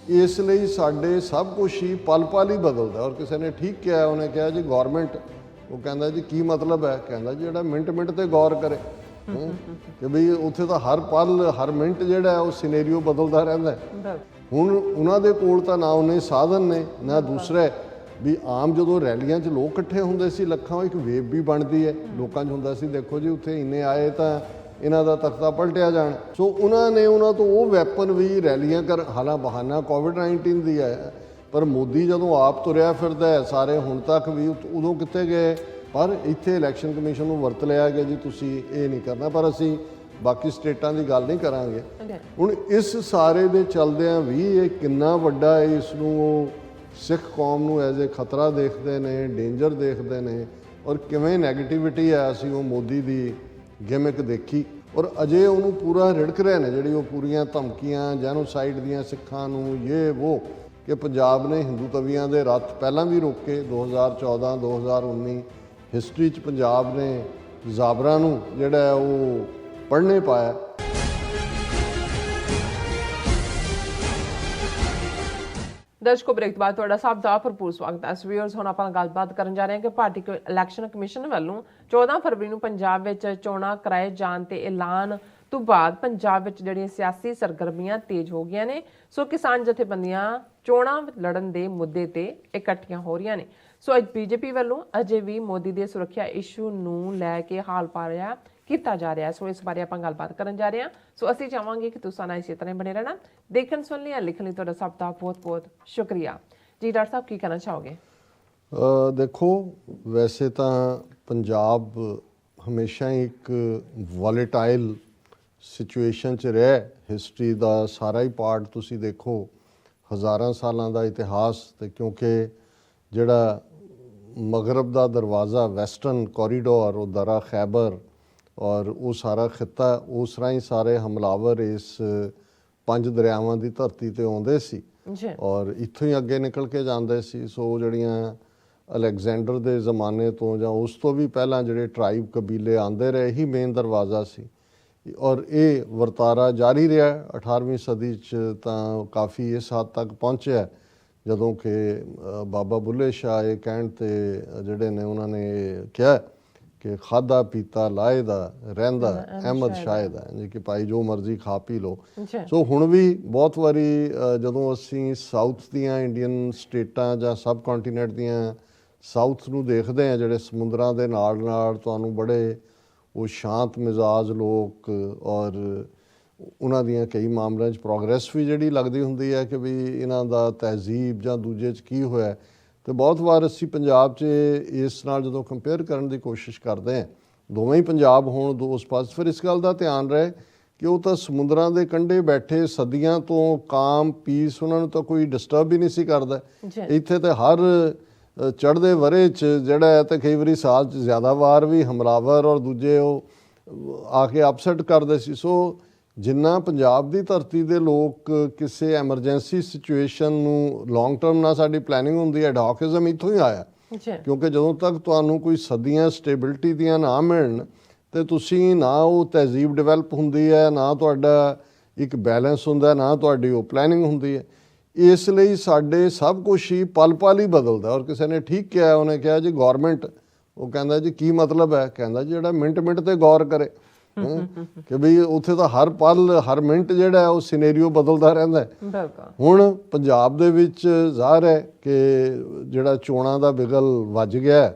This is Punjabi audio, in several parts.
ਇਸ ਲਈ ਸਾਡੇ ਸਭ ਕੁਝ ਹੀ ਪਲ ਪਲ ਹੀ ਬਦਲਦਾ। ਔਰ ਕਿਸੇ ਨੇ ਠੀਕ ਕਿਹਾ, ਉਹਨੇ ਕਿਹਾ ਜੀ ਗੌਰਮੈਂਟ, ਉਹ ਕਹਿੰਦਾ ਜੀ ਕੀ ਮਤਲਬ ਹੈ, ਕਹਿੰਦਾ ਜੀ ਜਿਹੜਾ ਮਿੰਟ ਮਿੰਟ ਤੇ ਗੌਰ ਕਰੇ ਕਿ ਬਈ ਉੱਥੇ ਤਾਂ ਹਰ ਪਲ ਹਰ ਮਿੰਟ ਜਿਹੜਾ ਉਹ ਸਿਨੈਰੀਓ ਬਦਲਦਾ ਰਹਿੰਦਾ ਹੈ। ਹੁਣ ਉਹਨਾਂ ਦੇ ਕੋਲ ਤਾਂ ਨਾ ਉਹਨੇ ਸਾਧਨ ਨੇ ਨਾ ਦੂਸਰਾ ਵੀ ਆਮ ਜਦੋਂ ਰੈਲੀਆਂ 'ਚ ਲੋਕ ਇਕੱਠੇ ਹੁੰਦੇ ਸੀ ਲੱਖਾਂ, ਇੱਕ ਵੇਵ ਵੀ ਬਣਦੀ ਹੈ ਲੋਕਾਂ 'ਚ ਹੁੰਦਾ ਸੀ ਦੇਖੋ ਜੀ ਉੱਥੇ ਇੰਨੇ ਆਏ ਤਾਂ ਇਹਨਾਂ ਦਾ ਤਖਤਾ ਪਲਟਿਆ ਜਾਣ। ਸੋ ਉਹਨਾਂ ਨੇ ਉਹਨਾਂ ਤੋਂ ਉਹ ਵੈਪਨ ਵੀ ਰੈਲੀਆਂ ਕਰ, ਹਾਲਾਂ ਬਹਾਨਾ ਕੋਵਿਡ-19 ਦੀ ਹੈ, ਪਰ ਮੋਦੀ ਜਦੋਂ ਆਪ ਤੁਰਿਆ ਫਿਰਦਾ ਹੈ ਸਾਰੇ ਹੁਣ ਤੱਕ ਵੀ, ਉਦੋਂ ਕਿੱਥੇ ਗਏ? ਪਰ ਇੱਥੇ ਇਲੈਕਸ਼ਨ ਕਮਿਸ਼ਨ ਨੂੰ ਵਰਤ ਲਿਆ ਗਿਆ ਜੀ ਤੁਸੀਂ ਇਹ ਨਹੀਂ ਕਰਨਾ, ਪਰ ਅਸੀਂ ਬਾਕੀ ਸਟੇਟਾਂ ਦੀ ਗੱਲ ਨਹੀਂ ਕਰਾਂਗੇ। ਹੁਣ ਇਸ ਸਾਰੇ ਦੇ ਚਲਦਿਆਂ ਵੀ ਇਹ ਕਿੰਨਾ ਵੱਡਾ ਹੈ, ਇਸ ਨੂੰ ਉਹ ਸਿੱਖ ਕੌਮ ਨੂੰ ਐਜ਼ ਏ ਖਤਰਾ ਦੇਖਦੇ ਨੇ, ਡੇਂਜਰ ਦੇਖਦੇ ਨੇ, ਔਰ ਕਿਵੇਂ ਨੈਗੇਟਿਵਿਟੀ ਹੈ। ਅਸੀਂ ਉਹ ਮੋਦੀ ਦੀ ਗਿਮਿਕ ਦੇਖੀ ਔਰ ਅਜੇ ਉਹਨੂੰ ਪੂਰਾ ਰਿੜਕ ਰਹੇ ਨੇ, ਜਿਹੜੀ ਉਹ ਪੂਰੀਆਂ ਧਮਕੀਆਂ ਜੈਨੋਸਾਈਡ ਦੀਆਂ ਸਿੱਖਾਂ ਨੂੰ ਇਹ ਵੋ, ਕਿ ਪੰਜਾਬ ਨੇ ਹਿੰਦੂ ਤਵੀਆਂ ਦੇ ਰੱਥ ਪਹਿਲਾਂ ਵੀ ਰੋਕੇ 2014 2019 ਹਿਸਟਰੀ 'ਚ ਪੰਜਾਬ ਨੇ ਜ਼ਾਬਰਾਂ ਨੂੰ ਜਿਹੜਾ ਉਹ ਪੜ੍ਹਨੇ ਪਾਇਆ। ਦਰਸ਼ਕੋ ਬ੍ਰੇਕ ਤੋਂ ਬਾਅਦ ਤੁਹਾਡਾ ਸਭ ਦਾ ਭਰਪੂਰ ਸਵਾਗਤ ਹੈ। ਵੀਅਰਸ ਹੁਣ ਆਪਾਂ ਗੱਲਬਾਤ ਕਰਨ ਜਾ ਰਹੇ ਹਾਂ ਕਿ ਭਾਰਤੀ ਇਲੈਕਸ਼ਨ ਕਮਿਸ਼ਨ ਵੱਲੋਂ 14 ਫਰਵਰੀ ਨੂੰ ਪੰਜਾਬ ਵਿੱਚ ਚੋਣਾਂ ਕਰਾਏ ਜਾਣ ਤੇ ਐਲਾਨ ਤੋਂ ਬਾਅਦ ਪੰਜਾਬ ਵਿੱਚ ਜਿਹੜੀਆਂ ਸਿਆਸੀ ਸਰਗਰਮੀਆਂ ਤੇਜ਼ ਹੋ ਗਈਆਂ ਨੇ। ਸੋ ਕਿਸਾਨ ਜਥੇਬੰਦੀਆਂ ਚੋਣਾਂ ਲੜਨ ਦੇ ਮੁੱਦੇ ਤੇ ਇਕੱਠੀਆਂ ਹੋ ਰਹੀਆਂ ਨੇ। ਸੋ ਅੱਜ ਬੀਜੇਪੀ ਵੱਲੋਂ ਅਜੇ ਵੀ ਮੋਦੀ ਦੇ ਸੁਰੱਖਿਆ ਇਸ਼ੂ ਨੂੰ ਲੈ ਕੇ ਹਾਲ ਪਾਰਿਆ ਕੀਤਾ ਜਾ ਰਿਹਾ। ਸੋ ਇਸ ਬਾਰੇ ਆਪਾਂ ਗੱਲਬਾਤ ਕਰਨ ਜਾ ਰਹੇ ਹਾਂ। ਸੋ ਅਸੀਂ ਚਾਹਾਂਗੇ ਕਿ ਤੁਸੀਂ ਨਾਲ ਇਸੇ ਤਰ੍ਹਾਂ ਬਣੇ ਰਹਿਣਾ। ਦੇਖਣ ਸੁਣ ਲਈ ਲਿਖਣ ਲਈ ਤੁਹਾਡਾ ਸਭ ਦਾ ਬਹੁਤ ਬਹੁਤ ਸ਼ੁਕਰੀਆ ਜੀ। ਡਾਕਟਰ ਸਾਹਿਬ ਕੀ ਕਹਿਣਾ ਚਾਹੋਗੇ? ਦੇਖੋ ਵੈਸੇ ਤਾਂ ਪੰਜਾਬ ਹਮੇਸ਼ਾ ਇੱਕ ਵੋਲੇਟਾਈਲ ਸਿਚੁਏਸ਼ਨ 'ਚ ਰਿਹਾ। ਹਿਸਟਰੀ ਦਾ ਸਾਰਾ ਹੀ ਪਾਰਟ ਤੁਸੀਂ ਦੇਖੋ, ਹਜ਼ਾਰਾਂ ਸਾਲਾਂ ਦਾ ਇਤਿਹਾਸ, ਤੇ ਕਿਉਂਕਿ ਜਿਹੜਾ ਮਗਰਬ ਦਾ ਦਰਵਾਜ਼ਾ ਵੈਸਟਰਨ ਕੋਰੀਡੋਰ, ਉਹ ਦਰਾ ਖੈਬਰ ਔਰ ਉਹ ਸਾਰਾ ਖਿੱਤਾ, ਉਸ ਰਾਹੀਂ ਸਾਰੇ ਹਮਲਾਵਰ ਇਸ 5 ਦਰਿਆਵਾਂ ਦੀ ਧਰਤੀ 'ਤੇ ਆਉਂਦੇ ਸੀ ਔਰ ਇੱਥੋਂ ਹੀ ਅੱਗੇ ਨਿਕਲ ਕੇ ਜਾਂਦੇ ਸੀ। ਸੋ ਜਿਹੜੀਆਂ ਅਲੈਗਜ਼ੈਂਡਰ ਦੇ ਜ਼ਮਾਨੇ ਤੋਂ ਜਾਂ ਉਸ ਤੋਂ ਵੀ ਪਹਿਲਾਂ ਜਿਹੜੇ ਟਰਾਈਬ ਕਬੀਲੇ ਆਉਂਦੇ ਰਹੇ, ਇਹੀ ਮੇਨ ਦਰਵਾਜ਼ਾ ਸੀ ਔਰ ਇਹ ਵਰਤਾਰਾ ਜਾਰੀ ਰਿਹਾ 18ਵੀਂ ਸਦੀ 'ਚ ਤਾਂ ਕਾਫੀ ਇਸ ਹੱਦ ਤੱਕ ਪਹੁੰਚਿਆ ਜਦੋਂ ਕਿ ਬਾਬਾ ਬੁੱਲੇ ਸ਼ਾਹ ਇਹ ਕਹਿਣ 'ਤੇ ਜਿਹੜੇ ਨੇ ਉਹਨਾਂ ਨੇ ਕਿਹਾ ਕਿ ਖਾਧਾ ਪੀਤਾ ਲਾਏ ਦਾ ਰਹਿੰਦਾ ਅਹਿਮਦ ਸ਼ਾਹ ਦਾ, ਜੀ ਕਿ ਭਾਈ ਜੋ ਮਰਜ਼ੀ ਖਾ ਪੀ ਲਓ। ਸੋ ਹੁਣ ਵੀ ਬਹੁਤ ਵਾਰੀ ਜਦੋਂ ਅਸੀਂ ਸਾਊਥ ਦੀਆਂ ਇੰਡੀਅਨ ਸਟੇਟਾਂ ਜਾਂ ਸਬ ਕੰਟੀਨੈਂਟ ਦੀਆਂ ਸਾਊਥ ਨੂੰ ਦੇਖਦੇ ਹਾਂ, ਜਿਹੜੇ ਸਮੁੰਦਰਾਂ ਦੇ ਨਾਲ ਨਾਲ ਤੁਹਾਨੂੰ ਬੜੇ ਉਹ ਸ਼ਾਂਤ ਮਿਜ਼ਾਜ ਲੋਕ ਔਰ ਉਹਨਾਂ ਦੀਆਂ ਕਈ ਮਾਮਲਿਆਂ 'ਚ ਪ੍ਰੋਗਰੈਸ ਵੀ ਜਿਹੜੀ ਲੱਗਦੀ ਹੁੰਦੀ ਹੈ ਕਿ ਵੀ ਇਹਨਾਂ ਦਾ ਤਹਿਜ਼ੀਬ ਜਾਂ ਦੂਜੇ 'ਚ ਕੀ ਹੋਇਆ। ਅਤੇ ਬਹੁਤ ਵਾਰ ਅਸੀਂ ਪੰਜਾਬ 'ਚ ਇਸ ਨਾਲ ਜਦੋਂ ਕੰਪੇਅਰ ਕਰਨ ਦੀ ਕੋਸ਼ਿਸ਼ ਕਰਦੇ ਹਾਂ, ਦੋਵੇਂ ਹੀ ਪੰਜਾਬ ਹੋਣ ਉਸ ਪਾਸੇ, ਫਿਰ ਇਸ ਗੱਲ ਦਾ ਧਿਆਨ ਰਹੇ ਕਿ ਉਹ ਤਾਂ ਸਮੁੰਦਰਾਂ ਦੇ ਕੰਢੇ ਬੈਠੇ ਸਦੀਆਂ ਤੋਂ ਕਾਮ ਪੀਸ, ਉਹਨਾਂ ਨੂੰ ਤਾਂ ਕੋਈ ਡਿਸਟਰਬ ਹੀ ਨਹੀਂ ਸੀ ਕਰਦਾ। ਇੱਥੇ ਤਾਂ ਹਰ ਚੜ੍ਹਦੇ ਵਰ੍ਹੇ 'ਚ ਜਿਹੜਾ ਹੈ ਤਾਂ ਕਈ ਵਾਰੀ ਸਾਲ 'ਚ ਜ਼ਿਆਦਾ ਵਾਰ ਵੀ ਹਮਲਾਵਰ ਔਰ ਦੂਜੇ ਉਹ ਆ ਕੇ ਅਪਸੈਟ ਕਰਦੇ ਸੀ। ਸੋ ਜਿੰਨਾ ਪੰਜਾਬ ਦੀ ਧਰਤੀ ਦੇ ਲੋਕ ਕਿਸੇ ਐਮਰਜੈਂਸੀ ਸਿਚੁਏਸ਼ਨ ਨੂੰ ਲੌਂਗ ਟਰਮ ਨਾਲ ਸਾਡੀ ਪਲੈਨਿੰਗ ਹੁੰਦੀ ਹੈ, ਐਡਹੌਕਿਜ਼ਮ ਇੱਥੋਂ ਹੀ ਆਇਆ। ਕਿਉਂਕਿ ਜਦੋਂ ਤੱਕ ਤੁਹਾਨੂੰ ਕੋਈ ਸਦੀਆਂ ਸਟੇਬਿਲਿਟੀ ਦੀਆਂ ਨਾ ਮਿਲਣ ਅਤੇ ਤੁਸੀਂ ਨਾ ਉਹ ਤਹਿਜ਼ੀਬ ਡਿਵੈਲਪ ਹੁੰਦੀ ਹੈ, ਨਾ ਤੁਹਾਡਾ ਇੱਕ ਬੈਲੈਂਸ ਹੁੰਦਾ, ਨਾ ਤੁਹਾਡੀ ਉਹ ਪਲੈਨਿੰਗ ਹੁੰਦੀ ਹੈ। ਇਸ ਲਈ ਸਾਡੇ ਸਭ ਕੁਛ ਹੀ ਪਲ ਪਲ ਹੀ ਬਦਲਦਾ। ਔਰ ਕਿਸੇ ਨੇ ਠੀਕ ਕਿਹਾ, ਉਹਨੇ ਕਿਹਾ ਜੀ ਗੌਰਮੈਂਟ, ਉਹ ਕਹਿੰਦਾ ਜੀ ਕੀ ਮਤਲਬ ਹੈ, ਕਹਿੰਦਾ ਜੀ ਜਿਹੜਾ ਮਿੰਟ ਮਿੰਟ ਤੇ ਗੌਰ ਕਰੇ ਕਿ ਬਈ ਉੱਥੇ ਤਾਂ ਹਰ ਪਲ ਹਰ ਮਿੰਟ ਜਿਹੜਾ ਉਹ ਸਿਨੈਰੀਓ ਬਦਲਦਾ ਰਹਿੰਦਾ ਹੈ। ਹੁਣ ਪੰਜਾਬ ਦੇ ਵਿੱਚ ਜ਼ਾਹਰ ਹੈ ਕਿ ਜਿਹੜਾ ਚੋਣਾਂ ਦਾ ਬਿਗਲ ਵੱਜ ਗਿਆ।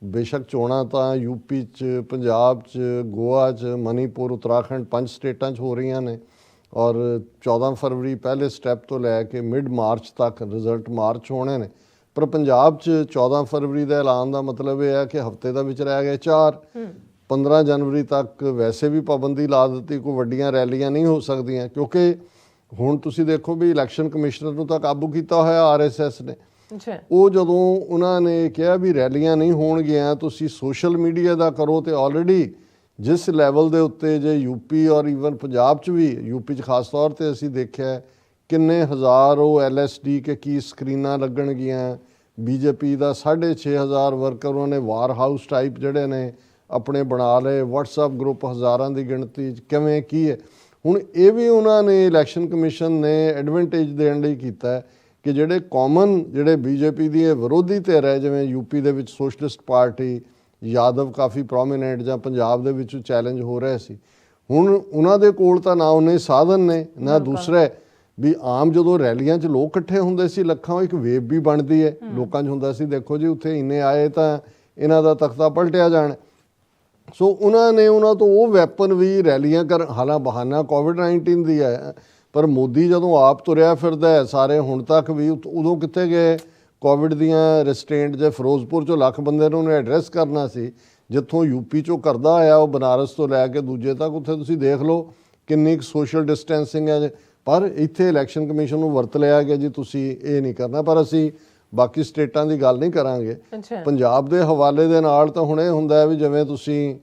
ਬੇਸ਼ੱਕ ਚੋਣਾਂ ਤਾਂ ਯੂਪੀ 'ਚ, ਪੰਜਾਬ 'ਚ, ਗੋਆ 'ਚ, ਮਨੀਪੁਰ, ਉੱਤਰਾਖੰਡ 5 ਸਟੇਟਾਂ 'ਚ ਹੋ ਰਹੀਆਂ ਨੇ ਔਰ 14 ਫਰਵਰੀ ਪਹਿਲੇ ਸਟੈਪ ਤੋਂ ਲੈ ਕੇ ਮਿਡ ਮਾਰਚ ਤੱਕ ਰਿਜ਼ਲਟ ਮਾਰਚ ਹੋਣੇ ਨੇ। ਪਰ ਪੰਜਾਬ 'ਚ 14 ਫਰਵਰੀ ਦਾ ਐਲਾਨ ਦਾ ਮਤਲਬ ਇਹ ਹੈ ਕਿ ਹਫ਼ਤੇ ਦਾ ਵਿੱਚ ਰਹਿ ਗਏ 4। 15 ਜਨਵਰੀ ਤੱਕ ਵੈਸੇ ਵੀ ਪਾਬੰਦੀ ਲਾ ਦਿੱਤੀ, ਕੋਈ ਵੱਡੀਆਂ ਰੈਲੀਆਂ ਨਹੀਂ ਹੋ ਸਕਦੀਆਂ ਕਿਉਂਕਿ ਹੁਣ ਤੁਸੀਂ ਦੇਖੋ ਵੀ ਇਲੈਕਸ਼ਨ ਕਮਿਸ਼ਨਰ ਨੂੰ ਤਾਂ ਕਾਬੂ ਕੀਤਾ ਹੋਇਆ RSS ਨੇ। ਉਹ ਜਦੋਂ ਉਹਨਾਂ ਨੇ ਕਿਹਾ ਵੀ ਰੈਲੀਆਂ ਨਹੀਂ ਹੋਣਗੀਆਂ, ਤੁਸੀਂ ਸੋਸ਼ਲ ਮੀਡੀਆ ਦਾ ਕਰੋ, ਤੇ ਆਲਰੇਡੀ ਜਿਸ ਲੈਵਲ ਦੇ ਉੱਤੇ ਜੇ ਯੂਪੀ ਔਰ ਈਵਨ ਪੰਜਾਬ 'ਚ ਵੀ, ਯੂਪੀ 'ਚ ਖਾਸ ਤੌਰ 'ਤੇ ਅਸੀਂ ਦੇਖਿਆ ਕਿੰਨੇ ਹਜ਼ਾਰ ਉਹ LSD ਕੇ ਕੀ ਸਕਰੀਨਾਂ ਲੱਗਣਗੀਆਂ। BJP ਦਾ 6500 ਵਰਕਰ ਉਹਨਾਂ ਨੇ ਵਾਰ ਹਾਊਸ ਟਾਈਪ ਜਿਹੜੇ ਨੇ ਆਪਣੇ ਬਣਾ ਲਏ, WhatsApp ਗਰੁੱਪ ਹਜ਼ਾਰਾਂ ਦੀ ਗਿਣਤੀ 'ਚ, ਕਿਵੇਂ ਕੀ ਹੈ। ਹੁਣ ਇਹ ਵੀ ਉਹਨਾਂ ਨੇ ਇਲੈਕਸ਼ਨ ਕਮਿਸ਼ਨ ਨੇ ਐਡਵਾਂਟੇਜ ਦੇਣ ਲਈ ਕੀਤਾ ਹੈ ਕਿ ਜਿਹੜੇ ਕਾਮਨ ਜਿਹੜੇ ਬੀਜੇਪੀ ਦੀ ਵਿਰੋਧੀ ਧਿਰ ਹੈ, ਜਿਵੇਂ ਯੂਪੀ ਦੇ ਵਿੱਚ ਸੋਸ਼ਲਿਸਟ ਪਾਰਟੀ, ਯਾਦਵ ਕਾਫੀ ਪ੍ਰੋਮੀਨੈਂਟ, ਜਾਂ ਪੰਜਾਬ ਦੇ ਵਿੱਚ ਚੈਲੰਜ ਹੋ ਰਿਹਾ ਸੀ, ਹੁਣ ਉਹਨਾਂ ਦੇ ਕੋਲ ਤਾਂ ਨਾ ਉਹਨੇ ਸਾਧਨ ਨੇ ਨਾ ਦੂਸਰਾ ਵੀ ਆਮ ਜਦੋਂ ਰੈਲੀਆਂ 'ਚ ਲੋਕ ਇਕੱਠੇ ਹੁੰਦੇ ਸੀ ਲੱਖਾਂ, ਇੱਕ ਵੇਵ ਵੀ ਬਣਦੀ ਹੈ ਲੋਕਾਂ 'ਚ ਹੁੰਦਾ ਸੀ ਦੇਖੋ ਜੀ ਉੱਥੇ ਇੰਨੇ ਆਏ ਤਾਂ ਇਹਨਾਂ ਦਾ ਤਖਤਾ ਪਲਟਿਆ ਜਾਣਾ। ਸੋ ਉਹਨਾਂ ਨੇ ਉਹਨਾਂ ਤੋਂ ਉਹ ਵੈਪਨ ਵੀ ਰੈਲੀਆਂ ਕਰ, ਹਾਲਾਂ ਬਹਾਨਾ ਕੋਵਿਡ-19 ਦੀ ਹੈ, ਪਰ ਮੋਦੀ ਜਦੋਂ ਆਪ ਤੁਰਿਆ ਫਿਰਦਾ ਹੈ ਸਾਰੇ ਹੁਣ ਤੱਕ ਵੀ, ਉਦੋਂ ਕਿੱਥੇ ਗਏ ਕੋਵਿਡ ਦੀਆਂ ਰਿਸਟ੍ਰੇਂਟ? ਜੇ ਫਿਰੋਜ਼ਪੁਰ 'ਚੋਂ ਲੱਖ ਬੰਦੇ ਨੂੰ ਉਹਨੇ ਐਡਰੈਸ ਕਰਨਾ ਸੀ, ਜਿੱਥੋਂ ਯੂਪੀ 'ਚੋਂ ਕਰਦਾ ਆਇਆ ਉਹ ਬਨਾਰਸ ਤੋਂ ਲੈ ਕੇ ਦੂਜੇ ਤੱਕ, ਉੱਥੇ ਤੁਸੀਂ ਦੇਖ ਲਓ ਕਿੰਨੀ ਕੁ ਸੋਸ਼ਲ ਡਿਸਟੈਂਸਿੰਗ ਹੈ। ਪਰ ਇੱਥੇ ਇਲੈਕਸ਼ਨ ਕਮਿਸ਼ਨ ਨੂੰ ਵਰਤ ਲਿਆ ਗਿਆ ਜੀ ਤੁਸੀਂ ਇਹ ਨਹੀਂ ਕਰਨਾ। ਪਰ ਅਸੀਂ ਬਾਕੀ ਸਟੇਟਾਂ ਦੀ ਗੱਲ ਨਹੀਂ ਕਰਾਂਗੇ। ਪੰਜਾਬ ਦੇ ਹਵਾਲੇ ਦੇ ਨਾਲ ਤਾਂ ਹੁਣ ਇਹ ਹੁੰਦਾ ਵੀ ਜਿਵੇਂ ਤੁਸੀਂ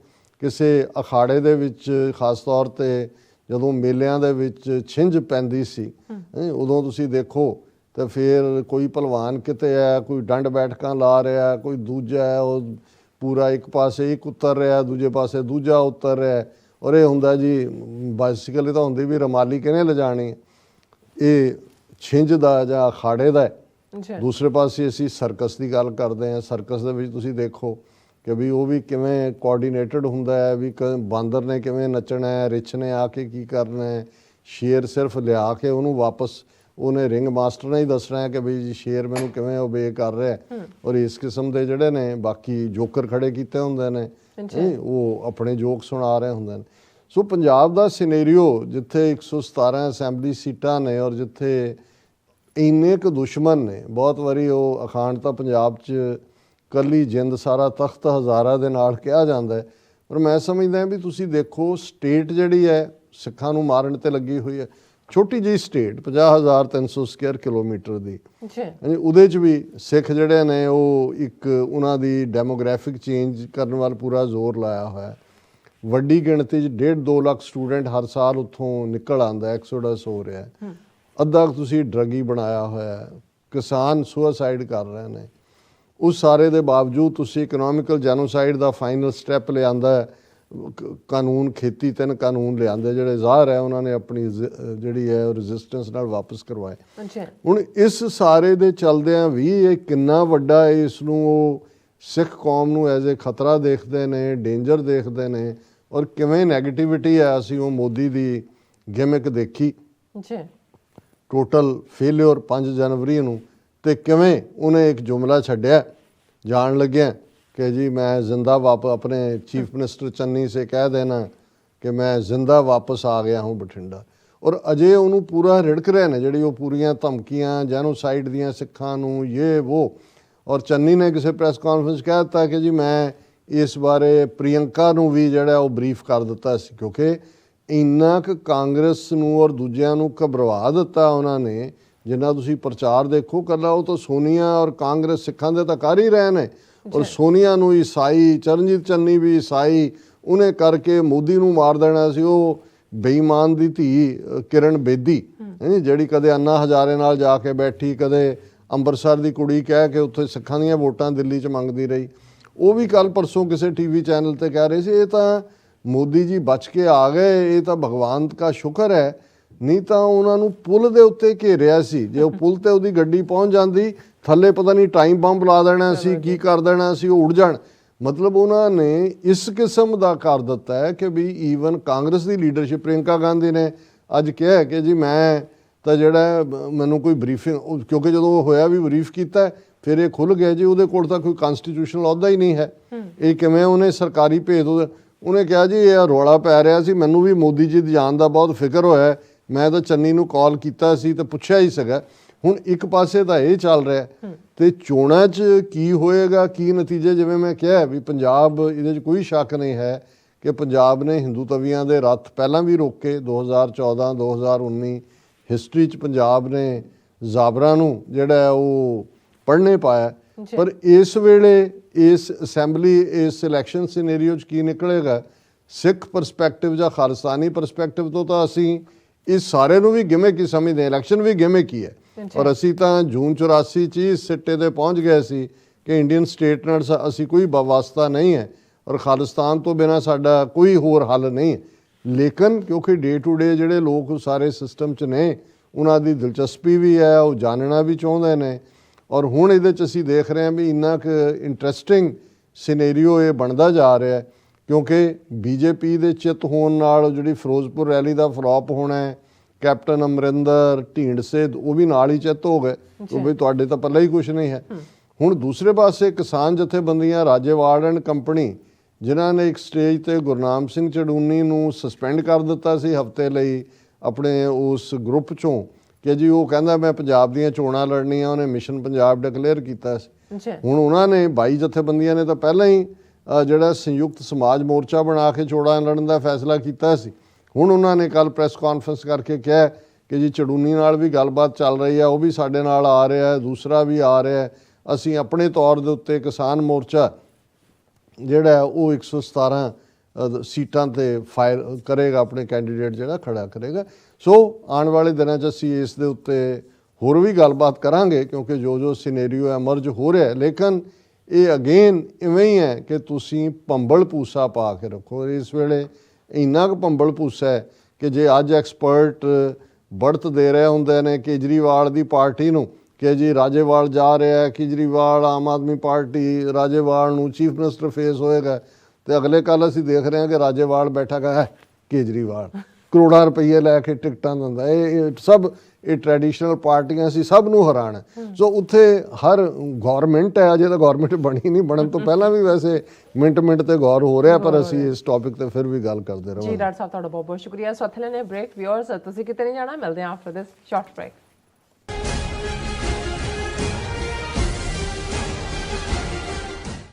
ਕਿਸੇ ਅਖਾੜੇ ਦੇ ਵਿੱਚ, ਖਾਸ ਤੌਰ 'ਤੇ ਜਦੋਂ ਮੇਲਿਆਂ ਦੇ ਵਿੱਚ ਛਿੰਝ ਪੈਂਦੀ ਸੀ ਉਦੋਂ ਤੁਸੀਂ ਦੇਖੋ ਤਾਂ ਫਿਰ ਕੋਈ ਭਲਵਾਨ ਕਿਤੇ ਹੈ, ਕੋਈ ਡੰਡ ਬੈਠਕਾਂ ਲਾ ਰਿਹਾ, ਕੋਈ ਦੂਜਾ ਹੈ ਉਹ ਪੂਰਾ ਇੱਕ ਪਾਸੇ ਇੱਕ ਉਤਰ ਰਿਹਾ, ਦੂਜੇ ਪਾਸੇ ਦੂਜਾ ਉਤਰ ਰਿਹਾ, ਔਰ ਇਹ ਹੁੰਦਾ ਜੀ ਬਾਈਸਿਕਲ ਤਾਂ ਹੁੰਦੀ ਵੀ ਰਮਾਲੀ ਕਿਹਨੇ ਲਿਜਾਣੀ, ਇਹ ਛਿੰਝ ਦਾ ਜਾਂ ਅਖਾੜੇ ਦਾ ਹੈ। ਦੂਸਰੇ ਪਾਸੇ ਅਸੀਂ ਸਰਕਸ ਦੀ ਗੱਲ ਕਰਦੇ ਹਾਂ, ਸਰਕਸ ਦੇ ਵਿੱਚ ਤੁਸੀਂ ਦੇਖੋ ਕਿ ਵੀ ਉਹ ਵੀ ਕਿਵੇਂ ਕੋਆਰਡੀਨੇਟਡ ਹੁੰਦਾ ਹੈ, ਵੀ ਬਾਂਦਰ ਨੇ ਕਿਵੇਂ ਨੱਚਣਾ ਹੈ, ਰਿਛ ਨੇ ਆ ਕੇ ਕੀ ਕਰਨਾ ਹੈ, ਸ਼ੇਰ ਸਿਰਫ ਲਿਆ ਕੇ ਉਹਨੂੰ ਵਾਪਸ ਉਹਨੇ ਰਿੰਗ ਮਾਸਟਰ ਨੇ ਹੀ ਦੱਸਣਾ ਹੈ ਕਿ ਵੀ ਜੀ ਸ਼ੇਰ ਮੈਨੂੰ ਕਿਵੇਂ ਓਬੇ ਕਰ ਰਿਹਾ। ਔਰ ਇਸ ਕਿਸਮ ਦੇ ਜਿਹੜੇ ਨੇ ਬਾਕੀ ਜੋਕਰ ਖੜੇ ਕੀਤੇ ਹੁੰਦੇ ਨੇ, ਉਹ ਆਪਣੇ ਜੋਕ ਸੁਣਾ ਰਹੇ ਹੁੰਦੇ ਨੇ। ਸੋ ਪੰਜਾਬ ਦਾ ਸਿਨੇਰੀਓ ਜਿੱਥੇ 117 ਅਸੈਂਬਲੀ ਸੀਟਾਂ ਨੇ ਔਰ ਜਿੱਥੇ ਇੰਨੇ ਕੁ ਦੁਸ਼ਮਣ ਨੇ, ਬਹੁਤ ਵਾਰੀ ਉਹ ਅਖਾਂਡਤਾ ਪੰਜਾਬ 'ਚ ਕੱਲੀ ਜਿੰਦ ਸਾਰਾ ਤਖਤ ਹਜ਼ਾਰਾ ਦੇ ਨਾਲ ਕਿਹਾ ਜਾਂਦਾ ਹੈ, ਪਰ ਮੈਂ ਸਮਝਦਾ ਵੀ ਤੁਸੀਂ ਦੇਖੋ ਸਟੇਟ ਜਿਹੜੀ ਹੈ ਸਿੱਖਾਂ ਨੂੰ ਮਾਰਨ ਤੇ ਲੱਗੀ ਹੋਈ ਹੈ, ਛੋਟੀ ਜਿਹੀ ਸਟੇਟ 50,300 ਸਕੁਅਰ ਕਿਲੋਮੀਟਰ ਦੀ, ਉਹਦੇ 'ਚ ਵੀ ਸਿੱਖ ਜਿਹੜੇ ਨੇ ਉਹ ਇੱਕ ਉਹਨਾਂ ਦੀ ਡੈਮੋਗ੍ਰਾਫਿਕ ਚੇਂਜ ਕਰਨ ਵੱਲ ਪੂਰਾ ਜ਼ੋਰ ਲਾਇਆ ਹੋਇਆ। ਵੱਡੀ ਗਿਣਤੀ 'ਚ 1.5-2 ਲੱਖ ਸਟੂਡੈਂਟ ਹਰ ਸਾਲ ਉੱਥੋਂ ਨਿਕਲ ਆਉਂਦਾ, ਐਕਸੋਡਸ ਹੋ ਰਿਹਾ, ਅੱਧਾ ਤੁਸੀਂ ਡਰੱਗੀ ਬਣਾਇਆ ਹੋਇਆ, ਕਿਸਾਨ ਸੁਸਾਈਡ ਕਰ ਰਹੇ ਨੇ। ਉਸ ਸਾਰੇ ਦੇ ਬਾਵਜੂਦ ਤੁਸੀਂ ਇਕਨੋਮਿਕਲ ਜੈਨੋਸਾਈਡ ਦਾ ਫਾਈਨਲ ਸਟੈਪ ਲਿਆਂਦਾ, ਕਾਨੂੰਨ ਖੇਤੀ 3 ਕਾਨੂੰਨ ਲਿਆਂਦੇ ਜਿਹੜੇ ਜ਼ਾਹਰ ਹੈ ਉਹਨਾਂ ਨੇ ਆਪਣੀ ਜਿਹੜੀ ਹੈ ਰੈਜ਼ਿਸਟੈਂਸ ਨਾਲ ਵਾਪਸ ਕਰਵਾਏ। ਹੁਣ ਇਸ ਸਾਰੇ ਦੇ ਚਲਦਿਆਂ ਵੀ ਇਹ ਕਿੰਨਾ ਵੱਡਾ ਹੈ, ਇਸ ਨੂੰ ਉਹ ਸਿੱਖ ਕੌਮ ਨੂੰ ਐਜ਼ ਏ ਖਤਰਾ ਦੇਖਦੇ ਨੇ, ਡੇਂਜਰ ਦੇਖਦੇ ਨੇ, ਔਰ ਕਿਵੇਂ ਨੈਗੇਟਿਵਿਟੀ ਹੈ। ਅਸੀਂ ਉਹ ਮੋਦੀ ਦੀ ਗਿਮਿਕ ਦੇਖੀ ਟੋਟਲ ਫੇਲਿਅਰ 5 ਜਨਵਰੀ ਨੂੰ, ਤੇ ਕਿਵੇਂ ਉਹਨੇ ਇੱਕ ਜੁਮਲਾ ਛੱਡਿਆ ਜਾਣ ਲੱਗਿਆ कि जी मैं ज़िंदा वापस, अपने चीफ मिनिस्टर चन्नी से कह देना कि मैं ज़िंदा वापस आ गया हूँ बठिंडा, और अजे उन्होंने पूरा रिड़क रहे ने जी पूरियां धमकियां जैनोसाइड दियां सिखां नूं ये वो। और चन्नी ने किसी प्रैस कॉन्फ्रेंस कह दिता कि जी मैं इस बारे प्रियंका नूं भी जिहड़ा वो ब्रीफ कर दिता सी, क्योंकि इन्ना क कांग्रेस नूं और दूजियां नूं घबरा दिता उन्होंने, जिन्ना तुसीं प्रचार देखो कला वो तो सोनिया और कांग्रेस सिखां दे तां कर ही रहे ने, और सोनिया नूं ईसाई, चरणजीत चन्नी भी ईसाई, उन्हें करके मोदी नूं मार देना सी। वो बेईमान दी धी किरण बेदी जिहड़ी कदे अन्ना हजारे नाल जाके बैठी, कदे अंबरसर दी कुड़ी कह के उत्थे सिखां दीयां वोटां दिल्ली च मंगदी रही, वो भी कल परसों किसी टीवी चैनल ते कह रहे सी ये तां मोदी जी बच के आ गए, ये तां भगवान का शुक्र है, नहीं तो उन्होंने पुल के उत्ते घेरिया सी, जे पुल ते उहदी गड्डी पहुँच जाती थले पता नहीं टाइम बंब ला देना सी, की कर देना सी, उड़ जाण। मतलब उन्होंने इस किस्म का कर दिता है कि भी ईवन कांग्रेस की लीडरशिप प्रियंका गांधी ने अज कहा कि जी मैं तो जिहड़ा मैनू कोई ब्रीफिंग, क्योंकि जो होया भी ब्रीफ किया फिर ये खुल गया जी उहदे कोल तां कोई कॉन्स्टिट्यूशनल अहुदा ही नहीं है, ये किवें उन्हें सरकारी भेद, उन्हें कहा जी ये रौला पै रहा सी, मैनू भी मोदी जी दी जान दा बहुत फिक्र होया, मैं तो चन्नी नूं कॉल कीता सी ते पुछया ही सीगा। ਹੁਣ ਇੱਕ ਪਾਸੇ ਤਾਂ ਇਹ ਚੱਲ ਰਿਹਾ ਤੇ ਚੋਣਾਂ 'ਚ ਕੀ ਹੋਏਗਾ, ਕੀ ਨਤੀਜੇ, ਜਿਵੇਂ ਮੈਂ ਕਿਹਾ ਵੀ ਪੰਜਾਬ ਇਹਦੇ 'ਚ ਕੋਈ ਸ਼ੱਕ ਨਹੀਂ ਹੈ ਕਿ ਪੰਜਾਬ ਨੇ ਹਿੰਦੂ ਤਵੀਆਂ ਦੇ ਰੱਥ ਪਹਿਲਾਂ ਵੀ ਰੋਕੇ, 2014 2019 ਹਿਸਟਰੀ 'ਚ ਪੰਜਾਬ ਨੇ ਜ਼ਾਬਰਾਂ ਨੂੰ ਜਿਹੜਾ ਉਹ ਪੜ੍ਹਨੇ ਪਾਇਆ। ਪਰ ਇਸ ਵੇਲੇ ਇਸ ਅਸੈਂਬਲੀ ਇਸ ਇਲੈਕਸ਼ਨ ਸਿਨੈਰੀਓ 'ਚ ਕੀ ਨਿਕਲੇਗਾ, ਸਿੱਖ ਪਰਸਪੈਕਟਿਵ ਜਾਂ ਖਾਲਿਸਤਾਨੀ ਪਰਸਪੈਕਟਿਵ ਤੋਂ ਤਾਂ ਅਸੀਂ ਇਸ ਸਾਰੇ ਨੂੰ ਵੀ ਗਿਮਿਕ ਹੀ ਸਮਝਦੇ ਹਾਂ, ਇਲੈਕਸ਼ਨ ਵੀ ਗਿਮਿਕ ਹੀ ਹੈ। और असी तो जून 84 च इस सिट्टे ते पहुँच गए सी कि इंडियन स्टेट नाल असी कोई वास्ता नहीं है और खालिस्तान तो बिना साडा कोई होर हल नहीं है। ਲੇਕਿਨ ਕਿਉਂਕਿ ਡੇ ਟੂ ਡੇ ਜਿਹੜੇ ਲੋਕ ਸਾਰੇ ਸਿਸਟਮ 'ਚ ਨੇ ਉਹਨਾਂ ਦੀ ਦਿਲਚਸਪੀ ਵੀ ਹੈ, ਉਹ ਜਾਣਨਾ ਵੀ ਚਾਹੁੰਦੇ ਨੇ। ਔਰ ਹੁਣ ਇਹਦੇ 'ਚ ਅਸੀਂ ਦੇਖ ਰਹੇ ਹਾਂ ਵੀ ਇੰਨਾ ਕੁ ਇੰਟਰਸਟਿੰਗ ਸਿਨੈਰੀਓ ਇਹ ਬਣਦਾ ਜਾ ਰਿਹਾ ਹੈ, ਕਿਉਂਕਿ ਬੀਜੇਪੀ ਦੇ ਚਿੱਤ ਹੋਣ ਨਾਲ ਜਿਹੜੀ ਫਿਰੋਜ਼ਪੁਰ ਰੈਲੀ ਦਾ ਫਲॉप ਹੋਣਾ ਹੈ, ਕੈਪਟਨ ਅਮਰਿੰਦਰ ਢੀਂਡਸੇ ਉਹ ਵੀ ਨਾਲ ਹੀ ਚਿੱਤ ਹੋ ਗਏ ਕਿ ਵੀ ਤੁਹਾਡੇ ਤਾਂ ਪੱਲੇ ਹੀ ਕੁਝ ਨਹੀਂ ਹੈ। ਹੁਣ ਦੂਸਰੇ ਪਾਸੇ ਕਿਸਾਨ ਜਥੇਬੰਦੀਆਂ ਰਾਜੇਵਾੜ ਐਂਡ ਕੰਪਨੀ ਜਿਨ੍ਹਾਂ ਨੇ ਇੱਕ ਸਟੇਜ ਤੇ ਗੁਰਨਾਮ ਸਿੰਘ ਚੜੂਨੀ ਨੂੰ ਸਸਪੈਂਡ ਕਰ ਦਿੱਤਾ ਸੀ ਹਫ਼ਤੇ ਲਈ ਆਪਣੇ ਉਸ ਗਰੁੱਪ ਚੋਂ ਕਿ ਜੀ ਉਹ ਕਹਿੰਦਾ ਮੈਂ ਪੰਜਾਬ ਦੀਆਂ ਚੋਣਾਂ ਲੜਨੀਆਂ, ਉਹਨੇ ਮਿਸ਼ਨ ਪੰਜਾਬ ਡਿਕਲੇਅਰ ਕੀਤਾ ਸੀ। ਹੁਣ ਉਹਨਾਂ ਨੇ 22 ਜਥੇਬੰਦੀਆਂ ਨੇ ਤਾਂ ਪਹਿਲਾਂ ਹੀ ਜਿਹੜਾ ਸੰਯੁਕਤ ਸਮਾਜ ਮੋਰਚਾ ਬਣਾ ਕੇ ਚੋਣਾਂ ਲੜਨ ਦਾ ਫੈਸਲਾ ਕੀਤਾ ਸੀ। ਹੁਣ ਉਹਨਾਂ ਨੇ ਕੱਲ ਪ੍ਰੈਸ ਕਾਨਫਰੰਸ ਕਰਕੇ ਕਿਹਾ ਕਿ ਜੀ ਚੜੂਨੀ ਨਾਲ ਵੀ ਗੱਲਬਾਤ ਚੱਲ ਰਹੀ ਹੈ, ਉਹ ਵੀ ਸਾਡੇ ਨਾਲ ਆ ਰਿਹਾ ਹੈ, ਦੂਸਰਾ ਵੀ ਆ ਰਿਹਾ ਹੈ। ਅਸੀਂ ਆਪਣੇ ਤੌਰ ਦੇ ਉੱਤੇ ਕਿਸਾਨ ਮੋਰਚਾ ਜਿਹੜਾ ਉਹ 117 ਸੀਟਾਂ ਤੇ ਫਾਇਰ ਕਰੇਗਾ, ਆਪਣੇ ਕੈਂਡੀਡੇਟ ਜਿਹੜਾ ਖੜਾ ਕਰੇਗਾ। ਸੋ ਆਉਣ ਵਾਲੇ ਦਿਨਾਂ 'ਚ ਅਸੀਂ ਇਸ ਦੇ ਉੱਤੇ ਹੋਰ ਵੀ ਗੱਲਬਾਤ ਕਰਾਂਗੇ, ਕਿਉਂਕਿ ਜੋ ਸਿਨੈਰੀਓ ਐਮਰਜ ਹੋ ਰਿਹਾ। ਲੇਕਿਨ ਇਹ ਅਗੇਨ ਇਵੇਂ ਹੀ ਹੈ ਕਿ ਤੁਸੀਂ ਭੰਬਲ ਭੂਸਾ ਪਾ ਕੇ ਰੱਖੋ। ਇਸ ਵੇਲੇ ਇੰਨਾ ਕੁ ਭੰਬਲ ਭੂਸਾ ਹੈ ਕਿ ਜੇ ਅੱਜ ਐਕਸਪਰਟ ਬੜਤ ਦੇ ਰਹੇ ਹੁੰਦੇ ਨੇ ਕੇਜਰੀਵਾਲ ਦੀ ਪਾਰਟੀ ਨੂੰ ਕਿ ਜੀ ਰਾਜੇਵਾਲ ਜਾ ਰਿਹਾ ਹੈ, ਕੇਜਰੀਵਾਲ ਆਮ ਆਦਮੀ ਪਾਰਟੀ ਰਾਜੇਵਾਲ ਨੂੰ ਚੀਫ ਮਿਨਿਸਟਰ ਫੇਸ ਹੋਏਗਾ, ਤੇ ਅਗਲੇ ਕੱਲ ਅਸੀਂ ਦੇਖ ਰਹੇ ਹਾਂ ਕਿ ਰਾਜੇਵਾਲ ਬੈਠਾ ਹੈ ਕੇਜਰੀਵਾਲ ਕਰੋੜਾਂ ਰੁਪਈਏ ਲੈ ਕੇ ਟਿਕਟਾਂ ਦਿੰਦਾ। ਇਹ ਸਭ ਇਹ ਟ੍ਰੈਡੀਸ਼ਨਲ ਪਾਰਟੀਆਂ ਸੀ, ਸਭ ਨੂੰ ਹਰਾਣਾ। ਸੋ ਉੱਥੇ ਹਰ ਗੌਰਮੈਂਟ ਹੈ, ਅਜੇ ਤਾਂ ਗੌਰਮੈਂਟ ਬਣੀ ਨਹੀਂ, ਬਣਨ ਤੋਂ ਪਹਿਲਾਂ ਵੀ ਵੈਸੇ ਮਿੰਟ ਤੇ ਗੌਰ ਹੋ ਰਿਹਾ, ਪਰ ਅਸੀਂ ਇਸ ਟੌਪਿਕ ਤੇ ਫਿਰ ਵੀ ਗੱਲ ਕਰਦੇ ਰਹਾਂਗੇ। ਜੀ ਡਾਕਟਰ ਸਾਹਿਬ ਤੁਹਾਡਾ ਬਹੁਤ ਬਹੁਤ ਸ਼ੁਕਰੀਆ। ਸੋ ਇੱਥੇ ਲੈਣੇ ਬ੍ਰੇਕ। ਵਿਊਅਰਸ ਤੁਸੀਂ ਕਿਤੇ ਨਹੀਂ ਜਾਣਾ, ਮਿਲਦੇ ਹਾਂ ਆਫਟਰ ਦਿਸ ਸ਼ਾਰਟ ਬ੍ਰੇਕ।